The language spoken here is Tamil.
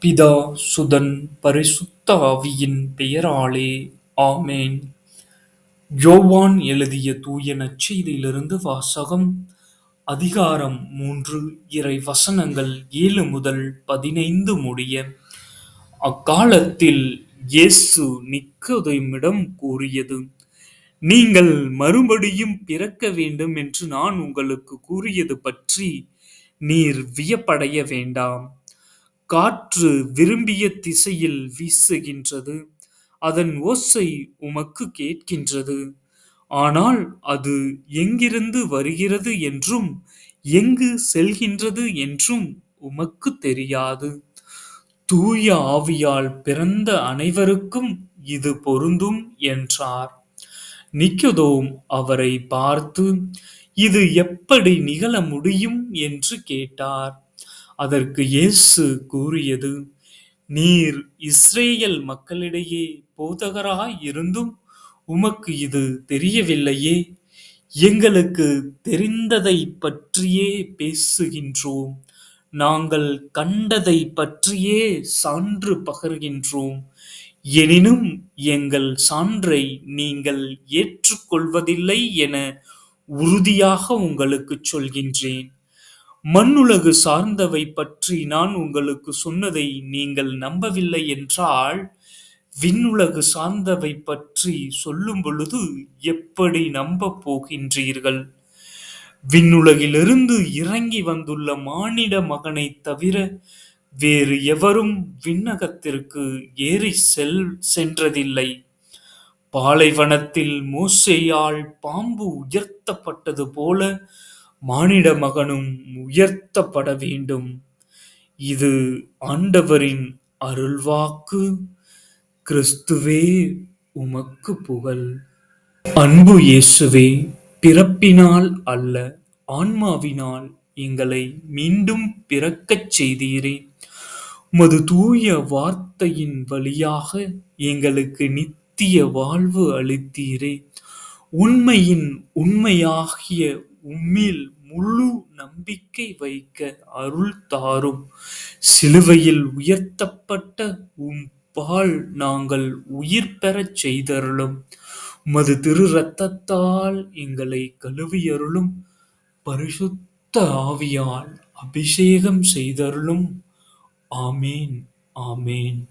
பிதா, சுதன், பரிசுத்த ஆவியின் பெயராலே ஆமென். யோவான் எழுதிய தூய நற்செய்தியிலிருந்து வாசகம். அதிகாரம் 3, இறை வசனங்கள் 7 முதல் 15 முடிய. அக்காலத்தில் இயேசு நிக்கோதேமிடம் கூறியது: நீங்கள் மறுபடியும் பிறக்க வேண்டும் என்று நான் உங்களுக்கு கூறியது பற்றி நீர் வியப்படைய வேண்டாம். காற்று விரும்பிய திசையில் வீசுகின்றது, அதன் ஓசை உமக்கு கேட்கின்றது, ஆனால் அது எங்கிருந்து வருகிறது என்றும் எங்கு செல்கின்றது என்றும் உமக்கு தெரியாது. தூய ஆவியால் பிறந்த அனைவருக்கும் இது பொருந்தும் என்றார். நிக்கோதேம் அவரை பார்த்து, இது எப்படி நிகழ முடியும் என்று கேட்டார். அதற்கு இயேசு கூறியது: நீர் இஸ்ரேல் மக்களிடையே போதகராய் இருந்தும் உமக்கு இது தெரியவில்லையே. எங்களுக்கு தெரிந்ததை பற்றியே பேசுகின்றோம், நாங்கள் கண்டதை பற்றியே சான்று பகர்கின்றோம். எனினும் எங்கள் சான்றை நீங்கள் ஏற்றுக்கொள்வதில்லை என உறுதியாக உங்களுக்குச் சொல்கின்றேன். மண்ணுலகு சார்ந்தவை பற்றி நான் உங்களுக்கு சொன்னதை நீங்கள் நம்பவில்லை என்றால், விண்ணுலகு சார்ந்தவை பற்றி சொல்லும் பொழுது எப்படி நம்பப் போகின்றீர்கள்? விண்ணுலகிலிருந்து இறங்கி வந்துள்ள மானிட மகனைத் தவிர வேறு எவரும் விண்ணகத்திற்கு ஏறி சென்றதில்லை. பாலைவனத்தில் மோசேயால் பாம்பு உயர்த்தப்பட்டது போல மானிட மகனும் உயர்த்தப்பட வேண்டும். இது ஆண்டவரின் அருள்வாக்கு. கிறிஸ்துவே, உமக்கு புகழ். அன்பு இயேசுவே, பிறப்பினால் அல்ல, ஆன்மாவினால் எங்களை மீண்டும் பிறக்கச் செய்தீரே. உமது தூய வார்த்தையின் வழியாக எங்களுக்கு நித்திய வாழ்வு அளித்தீரே. உண்மையின் உண்மையாகிய உம்மில் முழு நம்பிக்கை வைக்க அருள் தாரும். சிலுவையில் உயர்த்தப்பட்ட உம் பால் நாங்கள் உயிர் பெறச் செய்தருளும். உமது திரு இரத்தத்தால் எங்களை கழுவியருளும். பரிசுத்த ஆவியால் அபிஷேகம் செய்தருளும். ஆமேன், ஆமேன்.